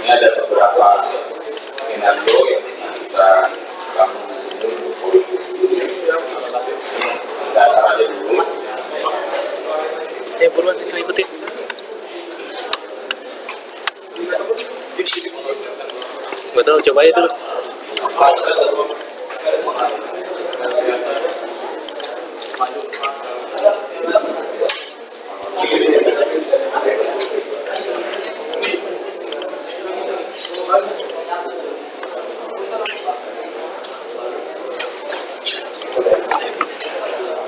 Ini ada beberapa skenario yang kita bangun di sini untuk data aja dulu. Buruan itu ikutin. Betul, coba aja dulu.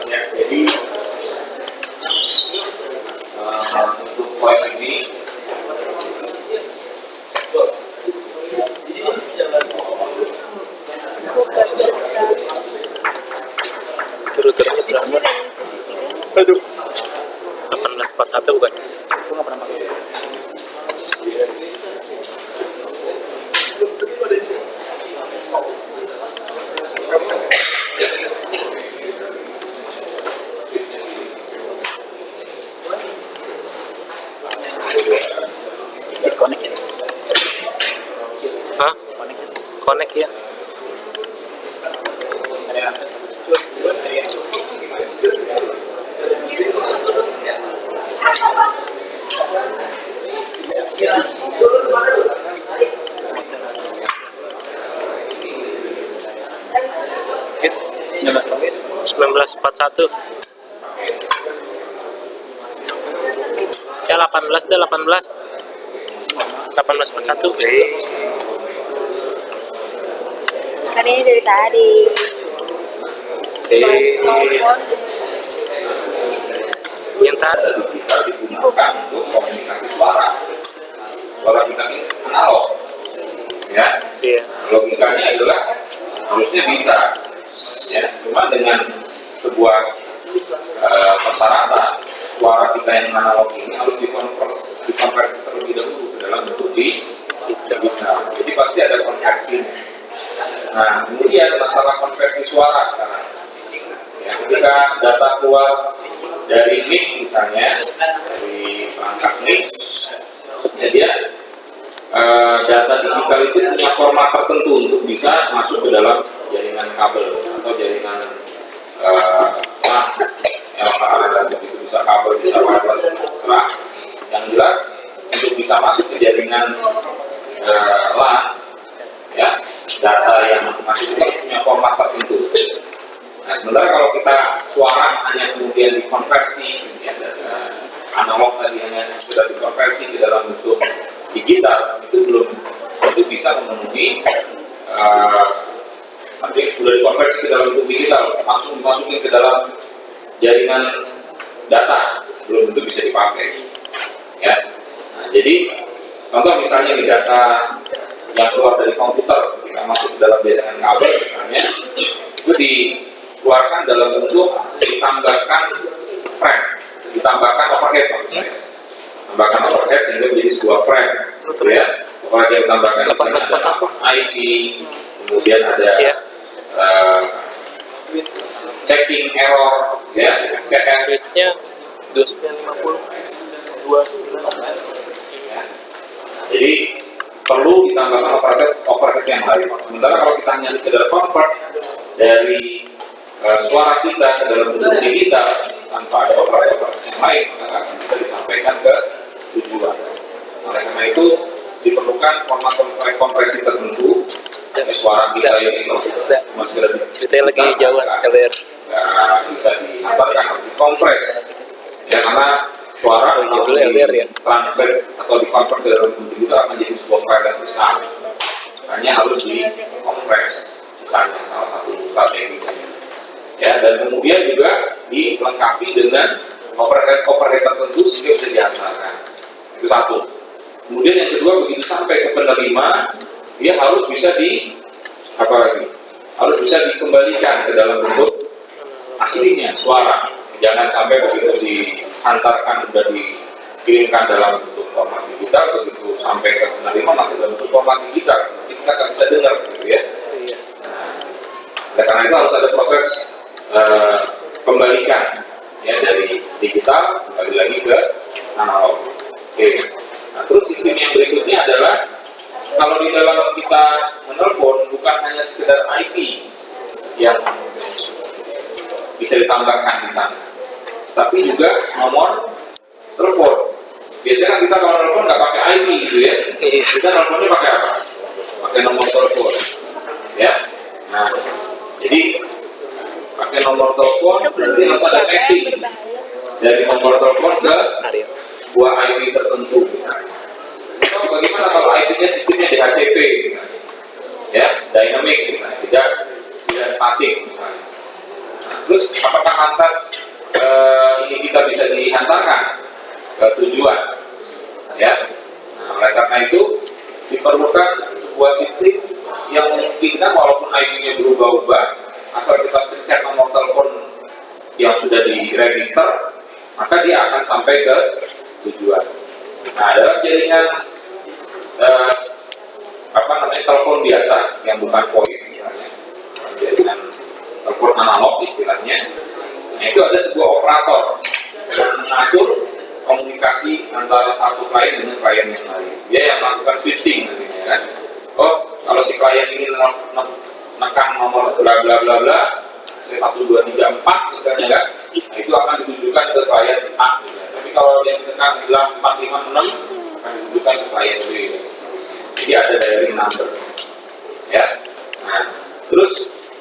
Ya, jadi untuk poin ini Turut-turutnya berapa? Aduh. 1841 bukan? Aku nggak pernah pakai. Connect ya? Hah? Connect ya? Gitu. 1941. Ya 18 deh, 18. 1841. Kan ini dari tadi. Yang tadi kita digunakan untuk komunikasi suara. Suara kita ini analog, ya. iya. Logikanya adalah harusnya bisa, ya. Cuma dengan sebuah persyaratan suara kita yang analog ini harus dikonversi terlebih dahulu ke dalam bentuk digital. Jadi pasti ada konversinya. Nah, kemudian masalah konversi suara sekarang. Ya, ketika data keluar dari mic misalnya, dari perangkat mic, ya dia data digital itu punya format tertentu untuk bisa masuk ke dalam jaringan kabel atau jaringan LAN. Itu bisa kabel, bisa wireless, terserah. Yang jelas untuk bisa masuk ke jaringan LAN, ya data yang masuk itu punya format tertentu. Nah, sementara kalau kita suara hanya kemudian dikonversi, ya, analog tadi hanya sudah dikonversi ke dalam bentuk digital, itu bisa memenuhi nanti sudah dikonversi ke dalam bentuk digital, langsung dimasukin ke dalam jaringan data, belum tentu bisa dipakai. Ya, nah, jadi contoh misalnya di data yang keluar dari komputer ketika masuk ke dalam jaringan kabel misalnya, itu dikeluarkan dalam bentuk ditambahkan frame, ditambahkan overhead maksudnya, tambahkan overhead sehingga menjadi sebuah frame, gitu ya. Overhead yang ditambahkan ada IP, kemudian ada checking error, ya, CS. Switch-nya 2950 29. Ya. Jadi perlu ditambahkan overhead yang lain. Sementara kalau kita hanya sekedar convert dari suara kita ke dalam bentuk digital tanpa ada overhead yang lain, maka akan bisa disampaikan ke tujuan. Oleh karena itu diperlukan format kompresi tertentu. Suara kita ini cuma sekedar ceritanya lagi jauh LDR. Bisa diantarkan, dikompres, ya, karena suara dulu LDR ya, transfer atau dikonvert ke dalam bentuk itu akan menjadi sebuah file yang besar, hanya harus dikompres, misalnya salah satu strategi, ya, dan kemudian juga dilengkapi dengan overhead tertentu sehingga bisa diantarkan. Itu satu. Kemudian yang kedua, begitu sampai ke penerima, dia harus bisa harus bisa dikembalikan ke dalam bentuk aslinya suara. Jangan sampai begitu diantarkan sudah dikirimkan dalam bentuk format digital, begitu sampai ke penerima masih dalam bentuk format digital, kita nggak bisa dengar, gitu ya. Nah, karena itu harus ada proses kembalikan, ya, dari digital kembali lagi ke analog. Oke. Nah, terus sistem yang berikutnya adalah kalau di dalam kita menelpon bukan hanya sekedar IP yang bisa ditambahkan di sana, tapi juga nomor telepon. Biasanya kan kita kalau telepon nggak pakai IP gitu ya, kita teleponnya pakai apa? Pakai nomor telepon, ya. Nah, jadi pakai nomor telepon berarti harus ada mapping dari nomor telepon ke sebuah IP tertentu misalnya. Atau bagaimana kalau IP-nya sistemnya DHCP misalnya, ya, dynamic misalnya, tidak statik misalnya. Nah, terus apakah lantas ini kita bisa dihantarkan ke tujuan, ya? Nah, oleh karena itu diperlukan sebuah sistem yang memungkinkan walaupun IP-nya berubah-ubah, asal kita pencet nomor telepon yang sudah diregister, maka dia akan sampai ke tujuan. Nah, dalam jaringan telepon biasa yang bukan VoIP misalnya, jaringan telepon analog istilahnya, nah itu ada sebuah operator yang mengatur komunikasi antara satu klien dengan klien yang lain. Dia yang melakukan switching nantinya kan. Oh, kalau si klien ini menekan nomor bla bla bla bla 1, 2, 3, 4 misalnya kan, nah itu akan ditujukan ke klien A gitu. Tapi kalau yang menekan 4, 5, 6 akan ditujukan ke klien B. Jadi ada dialing number, ya. Nah, terus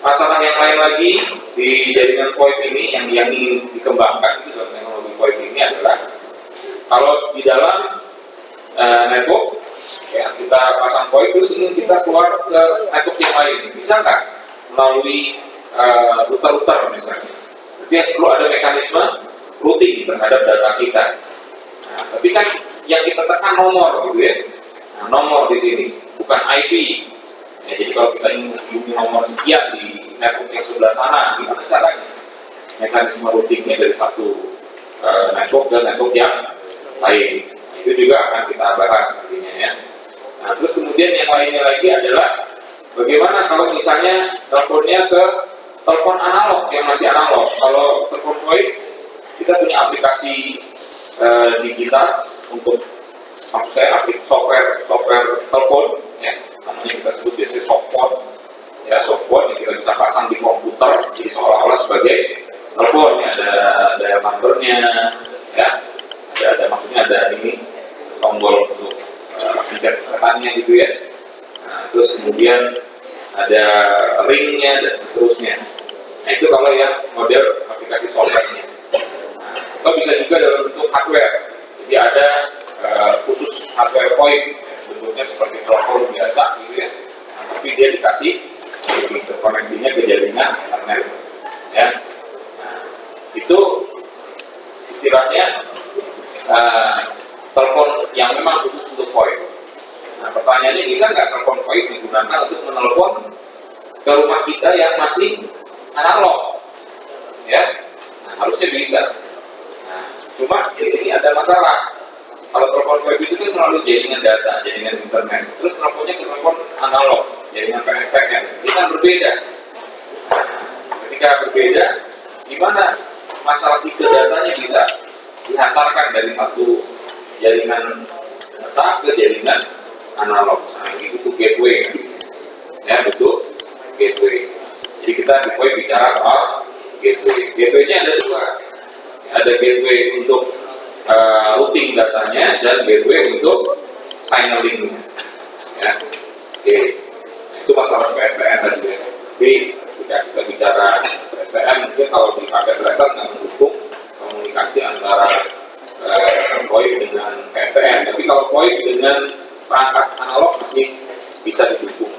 masalah yang lain lagi di jaringan VoIP ini yang ingin dikembangkan itu dalam teknologi VoIP ini adalah kalau di dalam network, ya, kita pasang VoIP terus ini kita keluar ke network yang lain, bisa nggak melalui router misalnya? Jadi perlu ada mekanisme routing terhadap data kita. Nah, tapi kan yang kita tekan nomor gitu ya. Nah, nomor di sini bukan IP. Ya, jadi kalau kita ingin menghubungi nomor sekian di network yang sebelah sana, gimana caranya? Mekanisme routingnya dari satu network ke network yang lain. Nah, itu juga akan kita bahas nantinya ya. Nah, terus kemudian yang lainnya lagi adalah bagaimana kalau misalnya teleponnya ke telepon analog yang masih analog. Kalau telepon VoIP kita punya aplikasi digital untuk aplikasi software telepon ya, namanya kita sebut biasanya softphone ya, softphone yang kita bisa pasang di komputer jadi seolah-olah sebagai telepon ya, ada numbernya ya, ada maksudnya ada ini tombol untuk pencet tekannya gitu ya. Nah, terus kemudian ada ringnya dan seterusnya. Nah, itu kalau yang model aplikasi software-nya. Nah, atau bisa juga dalam bentuk hardware. Jadi ada khusus hardware VoIP, bentuknya seperti telepon biasa gitu ya. Nah, tapi dia dikasih koneksinya ke jaringan internet. Ya. Nah, itu istilahnya telepon yang memang khusus untuk VoIP. Nah, pertanyaannya bisa nggak telepon VoIP digunakan untuk menelepon ke rumah kita yang masih analog? Ya, nah, harusnya bisa. Nah, cuma di sini ada masalah. Kalau telepon VoIP itu kan melalui jaringan data, jaringan internet. Terus teleponnya ke telepon analog, jaringan PSTN. Ini kan berbeda. Nah, ketika berbeda, gimana masalah tipe datanya bisa dihantarkan dari satu jaringan data ke jaringan analog? Nah, ini butuh gateway, ya betul, gateway. Jadi kita di VoIP bicara soal gateway. Gateway-nya ada dua. Ada gateway untuk routing datanya dan gateway untuk signaling-nya. Ya, oke. Nah, itu masalah PSTN tadi ya. Tapi jika kita bicara PSTN, mungkin kalau dipakai berdasar nggak mendukung komunikasi antara VoIP dengan PSTN. Tapi kalau VoIP dengan perangkat analog masih bisa didukung.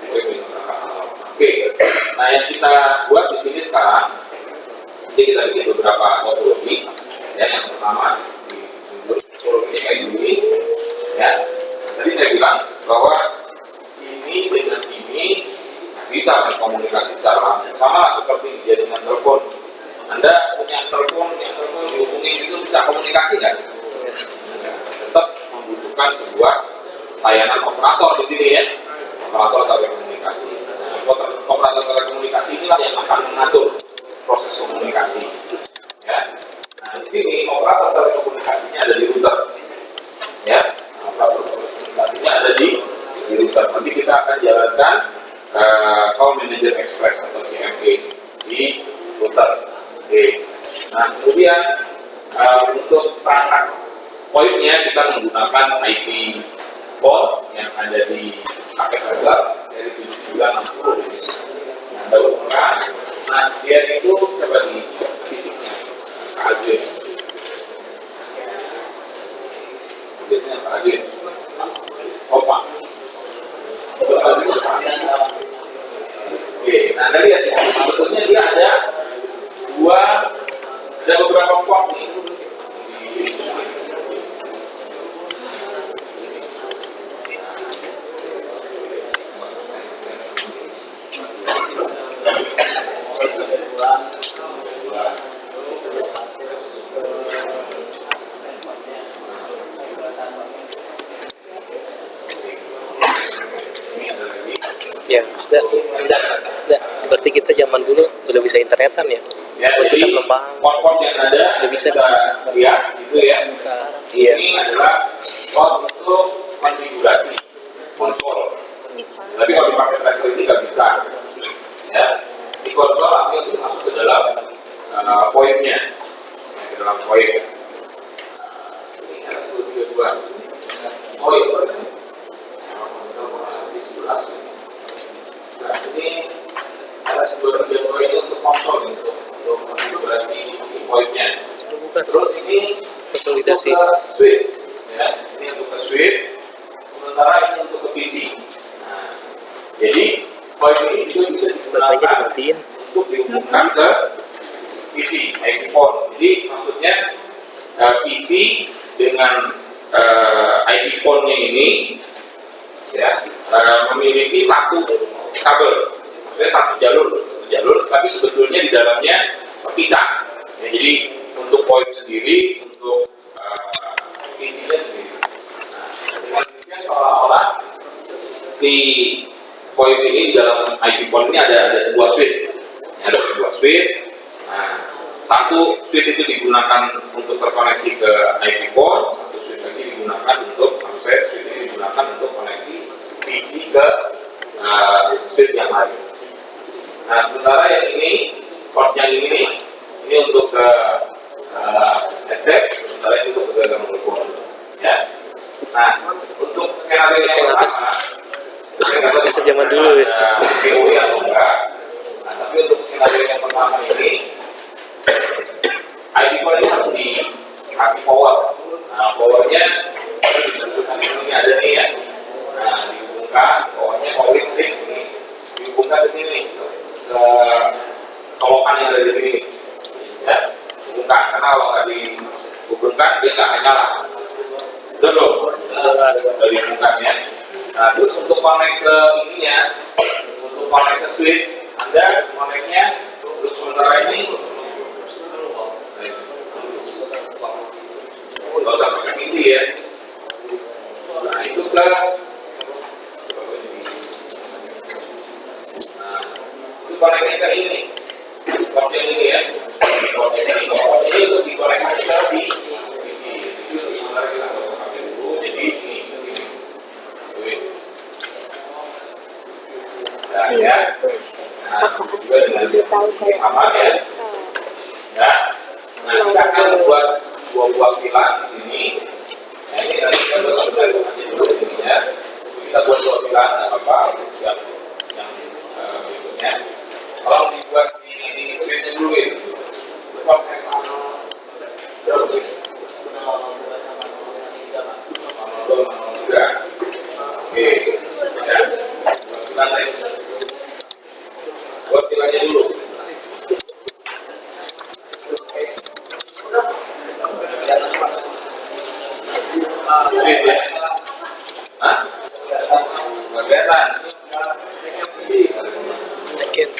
VoIP dengan perangkat analog. Oke. Nah, yang kita buat di sini sekarang, jadi kita bikin beberapa topologi. Ya, yang pertama topologinya kayak gini. Ya, tadi saya bilang bahwa ini dengan ini bisa berkomunikasi secara langsung, sama seperti jaringan telepon. Anda punya telepon dihubungi itu bisa komunikasi nggak? Tetap membutuhkan sebuah layanan operator di sini ya, operator telekomunikasi. Operator telekomunikasi inilah yang akan mengatur proses komunikasi. Ya. Nah, di sini operator telekomunikasinya ada di router. Ya, operator telekomunikasinya ada di putar. Nanti kita akan jalankan Call Manager Express atau CME di putar. Oke. Nah, kemudian untuk perangkat poinnya kita menggunakan IP port yang ada di paket dasar dari 7960 yang daun merah. Nah, dia itu coba di fisiknya KAG. Biasanya KAG. Opa. Oke, nah Anda lihat ya, sebetulnya dia ada beberapa port nih. Ya, enggak. Berarti kita zaman dulu udah bisa internetan ya? Ya, Berarti jadi kita belum paham. port-port yang ada Udah bisa. lihat gitu ya. Iya. Ini adalah port untuk konfigurasi konsol. Tapi kalau dipakai tracer ini nggak bisa. Ya, di konsol artinya itu masuk ke dalam poinnya, ke dalam poin. Ini ada 132. Oh itu. Nah, ini ada sebuah poin untuk konsol untuk konfigurasi poinnya. Terus ini Konsolidasi. untuk ke switch, ya. Ini untuk ke switch. Sementara ini untuk ke PC. Nah, jadi poin ini juga bisa Baterainya digunakan dimatiin. untuk dihubungkan ke PC, IP port. Jadi maksudnya PC dengan IP port-nya ini ya memiliki satu kabel, satu jalur, tapi sebetulnya di dalamnya terpisah. Ya, jadi untuk poin sendiri, untuk PC-nya sendiri. Nah, dengan demikian seolah-olah si poin ini di dalam IP port ini ada sebuah switch. Ada sebuah switch. Nah, satu switch itu digunakan untuk terkoneksi ke IP port, satu switch lagi digunakan untuk koneksi PC ke switch yang lain. Nah, sementara yang ini port yang ini untuk ke headset, sementara ini untuk ke gangguan telepon. Ya. Nah, untuk skenario yang pertama, Zaman dulu ya. teori atau enggak. Nah, tapi untuk skenario yang pertama ini, IP port ini harus dikasih power. Nah, powernya ditentukan ini ada nih ya. Nah, dihubungkan, powernya power listrik ini dihubungkan ke sini ke colokan yang ada di sini. Ya, hubungkan. Karena kalau nggak dihubungkan dia nggak akan nyala. Betul belum? Dari hubungannya. Nah, terus untuk connect ke ininya, untuk connect ke switch, Anda connect-nya untuk sementara ini nggak usah pakai PC ya. Nah, itu ke itu connect-nya ke ini, port yang ini ya. Port ini untuk dikoneksi ke PC. Itu sementara kita nggak usah pakai dulu. Jadi ini ke sini. Nah, ya. Nah, juga dengan sama ya. Ya. Nah, kita akan membuat dua buah pilar di sini. Nah, ini tadi kita buat pilar dulu ya. Kita buat dua pilar, nggak apa-apa. Yang berikutnya. Kalau dibuat di switch-nya dulu ya. Oke. Ya. Buat pilarnya dulu. Switch ya. Hah? Nggak kelihatan. Again.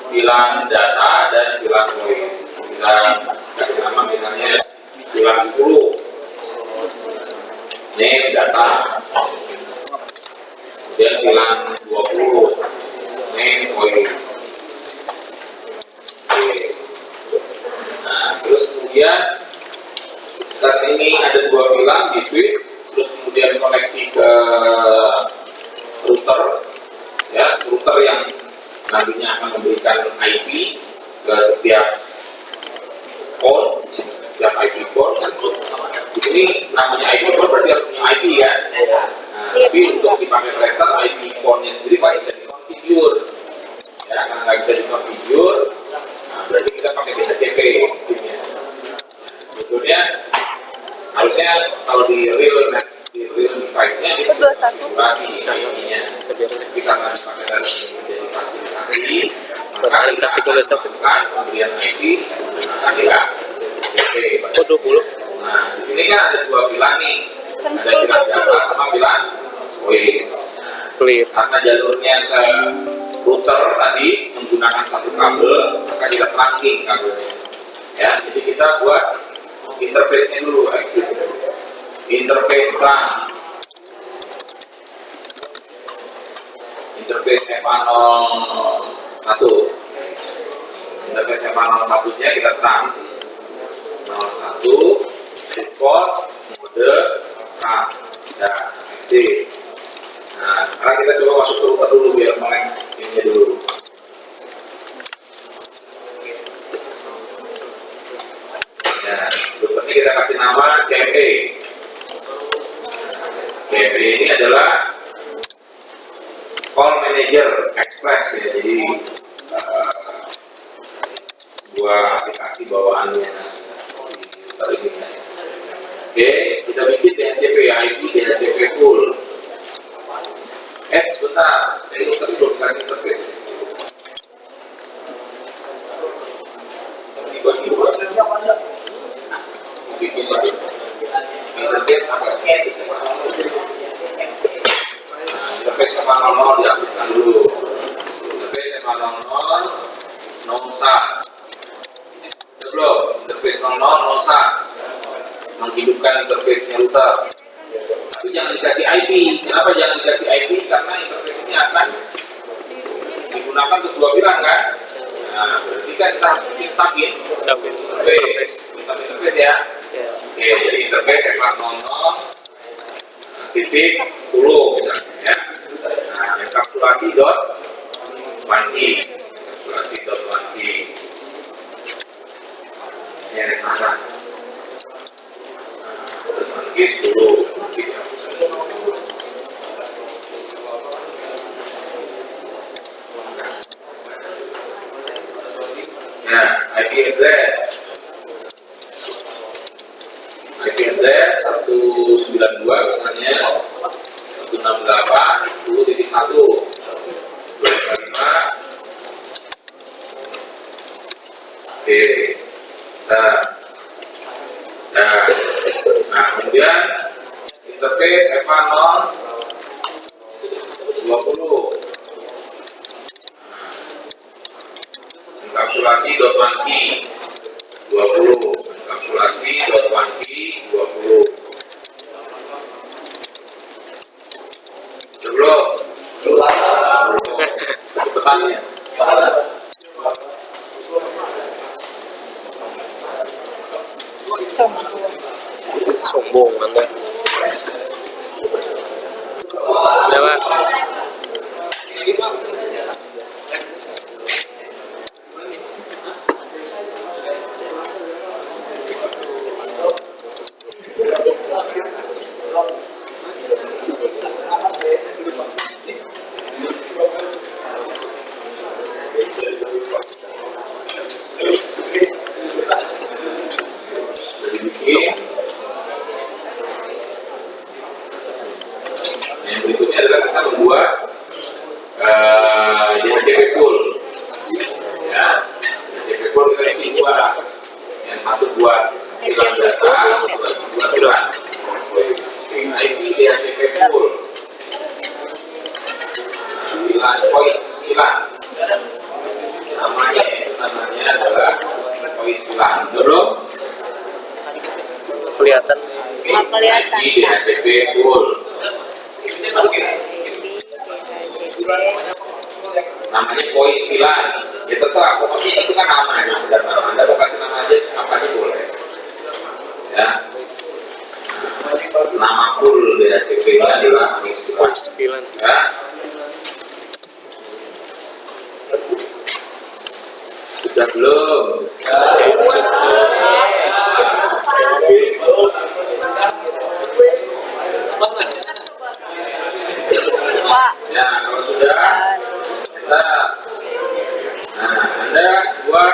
bilang data dan bilang voice. Kita kasih nama bilangnya bilang 10. Name data. Kemudian bilang 20. Name voice. Oke. Nah, terus kemudian saat ini ada 2 bilang di switch, terus kemudian koneksi ke router, ya, router yang nantinya akan memberikan IP ke setiap phone, ya, setiap IP phone. Di sini namanya IP phone berarti harus punya IP ya. Nah, tapi untuk dipakai tracer, IP phone-nya sendiri Pak bisa dikonfigur, ya, karena nggak bisa dikonfigur, nah, berarti kita pakai DHCP IP-nya. Sebetulnya harusnya kalau di real device-nya itu konfigurasi IP-nya, tapi karena dipakai dari menjadi fasilitasi, maka kita akan melakukan pemberian IP adalah DHCP. Oh 20. Nah, di sini kan ada 2 bilang nih, ada bilang data sama bilang voice. Clear. Karena jalurnya ke router tadi menggunakan satu kabel, maka kita trunking kabelnya. Ya, jadi kita buat interface-nya dulu, exit. Interface trunk. Interface MA01. Interface MA01-nya kita trunk. 01 support mode trunk. Ya, exit. Nah, sekarang kita coba masuk ke router dulu biar melek ini dulu. Nah, routernya kita kasih nama CMP. CMP ini adalah Call Manager Express ya, jadi sebuah aplikasi bawaannya di router ini. Oke, kita bikin DHCP IP DHCP full. Sebentar, ini router belum kasih interface. Bikin lagi interface apa? Nah, interface sama 00 diaktifkan dulu. Interface sama 00 nonsa. Belum, interface 00 nonsa. Menghidupkan interface-nya router. Tapi jangan dikasih IP. Kenapa jangan dikasih IP? Karena interface-nya akan digunakan untuk 2 bilang kan? Nah, berarti kan kita harus bikin submit. Interface ya. Oke, jadi interface MA00 titik 10 misalnya ya. Nah, enkapsulasi dot 1key. Enkapsulasi dot 1key. Ini ada mana? Dot 1key 10. Nah, IP address 192 misalnya 168.10.1 25. Oke. Nah, kemudian interface MA0 20 enkapsulasi dot 1key 20 enkapsulasi dot 1key 20. Belum cepetannya. Sombong Anda. Udah Pak. Yang berikutnya adalah kita membuat DHCP pool. Ya, DHCP pool kita bikin 2. Yang satu buat bilang data, satu lagi buat bilang IP DHCP pool. Bilang voice hilang. Nama hilang. Belum? Kelihatan. Nggak kelihatan. IP DHCP full. Namanya POI 9. Ya terserah, pokoknya itu kan nama ya. Anda mau kasih nama aja, apa aja boleh. Ya. Nama full DHCP-nya adalah POI 9. 9. Ya. Sudah belum? Pak. Ya, kalau sudah, kita, nah, Anda buat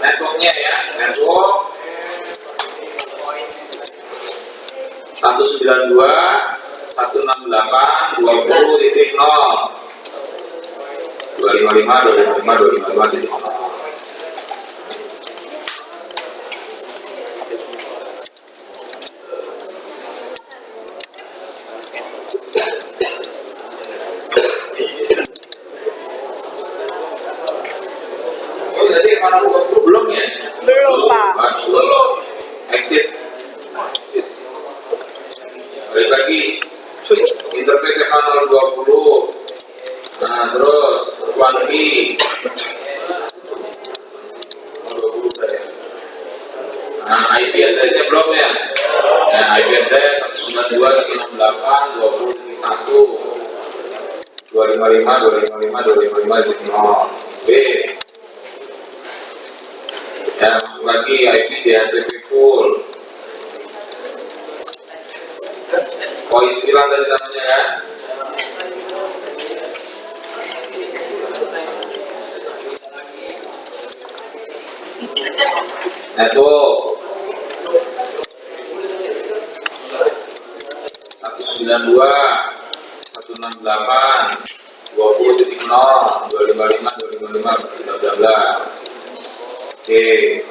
networknya ya, network 192 168 20.0 255 255 255.0. Oh, jadi mana belum ya? Belum, Pak. Belum. Exit. Balik lagi. Interface panel 20. Nah, terus one key. 20 ya. Nah, IP address-nya belum ya? Ya, IP address 192.168 20.1 255 B. Ya, masuk lagi IP DHCP full. POI 9 tadi namanya kan? Network 192 168 20.0 255 Oke.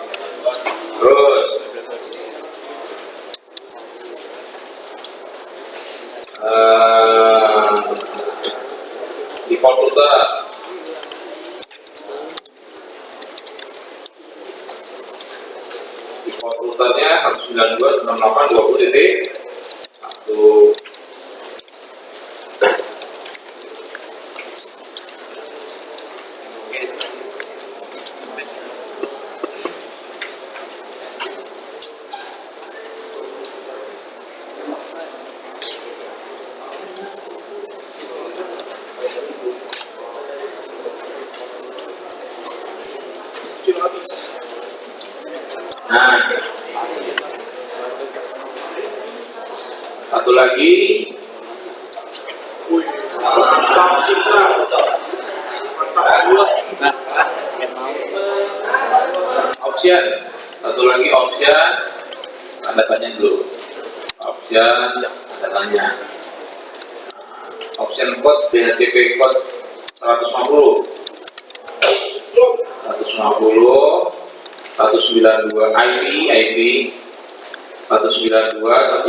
Terus default router default routernya 192.168.20.1. Nah, satu lagi option, satu lagi option, tanda tanya dulu. Option, tanda tanya. Option code DHCP code 150 192 IP 192 168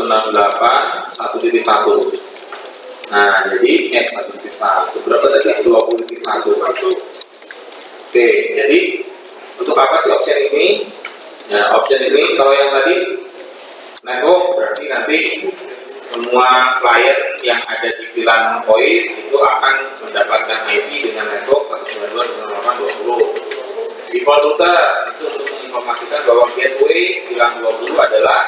1.1. Nah, jadi 1.1 berapa tadi? 20.1. Oke, jadi untuk apa sih option ini? Ya, option ini kalau yang tadi network berarti nanti semua klien yang ada di VLAN POI itu akan mendapatkan IP dengan network 192.168.20. Default router itu untuk menginformasikan bahwa gateway VLAN 20 adalah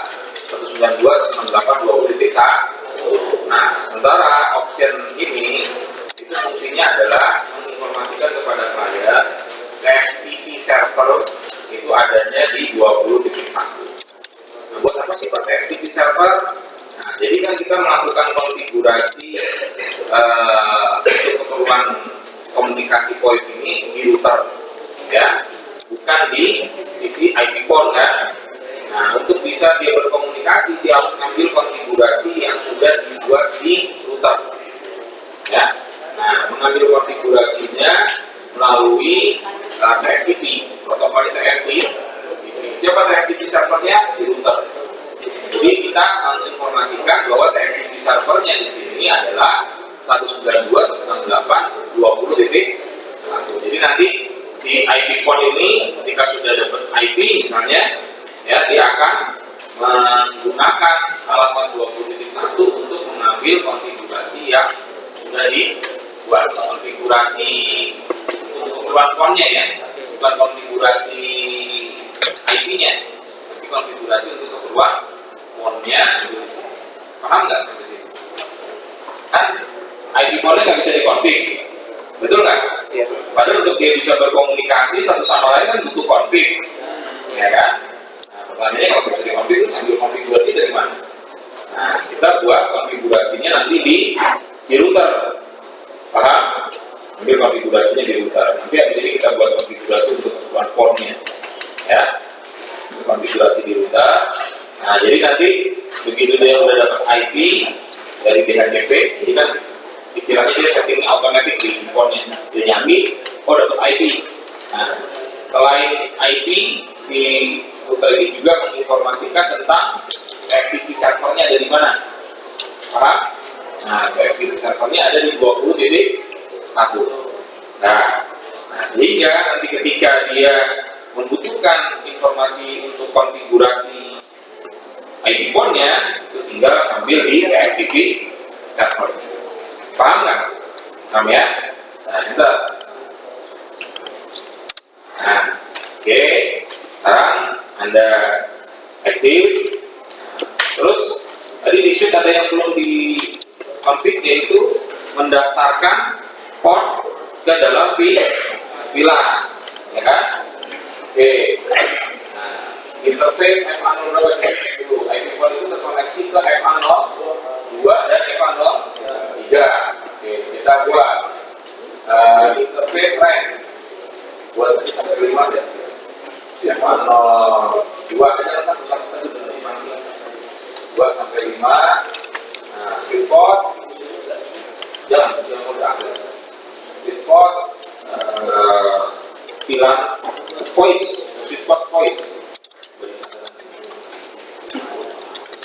192.168.20.1. Nah, sementara option ini itu fungsinya adalah menginformasikan kepada klien FTP server itu adanya di 20.1. Nah, buat apa sih pakai FTP server? Nah, jadi kan kita melakukan konfigurasi keperluan komunikasi POI ini di router, ya, bukan di sisi IP core kan. Nah, untuk bisa dia berkomunikasi, dia harus mengambil konfigurasi yang sudah dibuat di router, ya. Nah, mengambil konfigurasinya melalui TFTP, protokol TFTP. Siapa TFTP servernya? Si router. Jadi kita menginformasikan bahwa TFTP servernya di sini adalah 192.168.20.1. Jadi nanti si si IP port ini ketika sudah dapat IP misalnya, ya dia akan menggunakan halaman 20.1 untuk mengambil konfigurasi yang sudah dibuat, konfigurasi untuk keperluan ponnya ya, bukan konfigurasi IP-nya, tapi konfigurasi untuk keperluan ponnya. Paham nggak sampai situ? Kan IP ponnya nggak bisa dikonfig, betul nggak? Iya. Padahal untuk dia bisa berkomunikasi satu sama lain kan butuh konfig, ya kan? Nah, pertanyaannya kalau bisa dikonfig, terus ambil konfigurasi dari mana? Nah, kita buat konfigurasinya nanti di router, paham? Ambil konfigurasinya di router. Nanti habis ini kita buat konfigurasi untuk keperluan portnya, ya. Konfigurasi di router. Nah, jadi nanti begitu dia udah dapat IP dari DHCP, ini kan istilahnya dia setting otomatis di portnya, dia nyambi, oh dapat IP. Nah, selain IP, si router ini juga menginformasikan tentang activity servernya ada di mana, paham? Nah, activity servernya ada di 20.1. Nah, sehingga nanti ketika dia membutuhkan informasi untuk konfigurasi IP port-nya, itu tinggal ambil di activity server. Paham nggak? Paham ya? Nah, kita. Nah, oke. Sekarang Anda exit. Terus tadi di switch ada yang belum di config, yaitu mendaftarkan port ke dalam VLAN, ya kan? Oke. Nah, interface FA0 dulu. IP port itu terkoneksi ke FA02 dan FA03. Oke, kita buat interface RAM. Buat tadi sampai 5 ya. FA02 aja kan satu-satu dari 5. 2 sampai 5. Nah, report jangan mode akhir. Report bilang voice, report voice.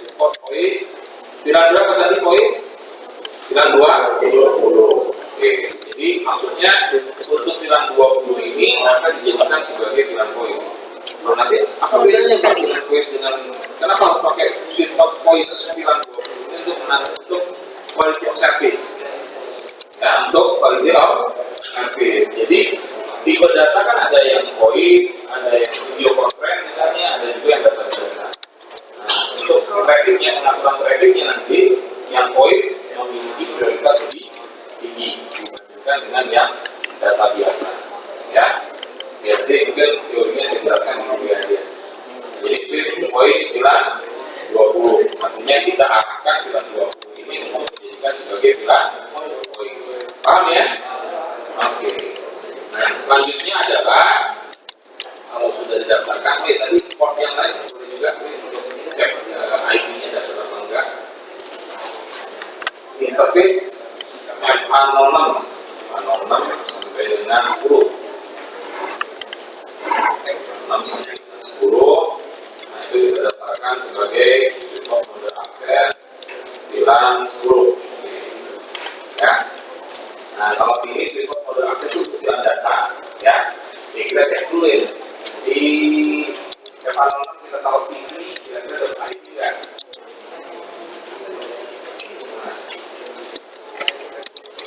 Report voice. Bilang berapa tadi voice? Bilang 20. Oke, jadi maksudnya untuk bilang 20 ini akan dijadikan sebagai bilang voice. Kalau nanti apa bedanya Pak dengan voice dengan kenapa harus pakai report voice bilang 20 untuk quality of service? Ya, untuk quality of service. Jadi tipe data kan ada yang VoIP, ada yang video conference misalnya, ada juga yang data biasa. Nah, untuk trafficnya, pengaturan trafficnya nanti yang VoIP memiliki prioritas lebih tinggi dibandingkan dengan yang data biasa. Ya, jadi mungkin teorinya saya jelaskan kemudian aja. Jadi switch voice bilang 20, artinya kita arahkan bilang 20 ini untuk dijadikan sebagai bilang voice. Paham ya? Oke. Nah, selanjutnya adalah kalau sudah didaftarkan, tadi port yang lain boleh juga untuk cek IP-nya dapat atau enggak. Interface FA06 sampai dengan 10. 6 sampai 10. Nah, itu kita daftarkan sebagai support mode akses bilang 10. Ya. Nah, kalau ini support mode akses itu kebutuhan data, ya. Jadi kita cek dulu ya. Di FA06 kita taruh PC, kira-kira ada IP nggak?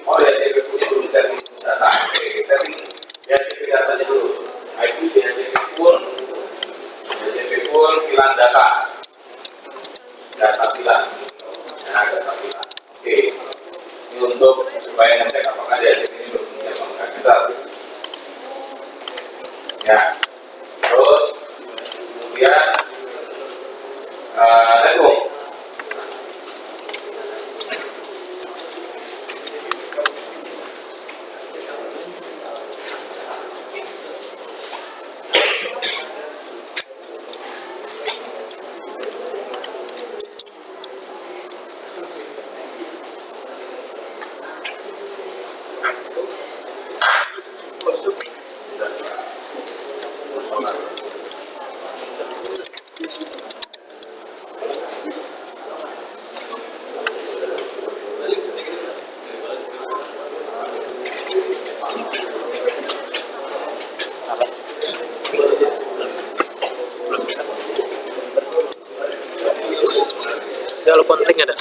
Oh, ya, jadi punya dulu setting data. Oke, setting DHCP datanya dulu. IP DHCP full bilang data bilang. Nah, data bilang. Oke. Ini untuk supaya ngecek apakah DHCP ini berfungsi atau enggak. Kita ya. Terus kemudian network. konflik ada?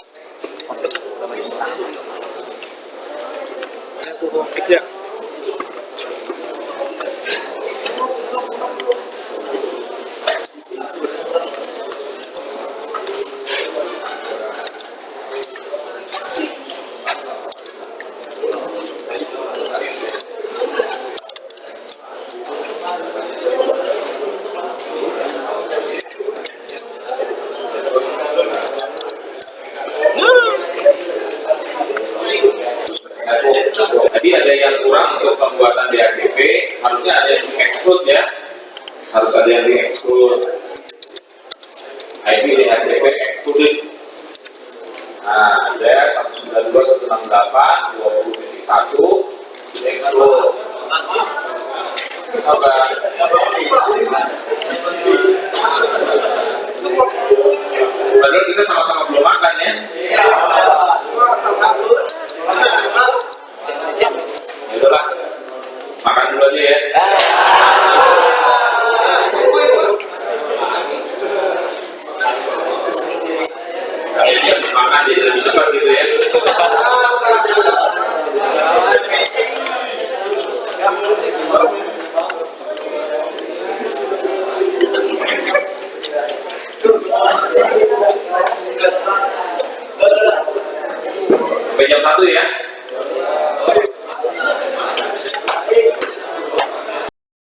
Aku konflik ya. Jadi ada yang kurang untuk pembuatan DAGP, harusnya ada yang di-exclude ya, harus ada yang di-exclude. IP DAGP excluded. Nah, ada 192.168.20.1 di-exclude. Coba. Padahal kita sama-sama belum makan ya. Ya udahlah, makan dulu aja ya. Dia makan dia lebih cepat gitu ya. Sampai jam 1 ya.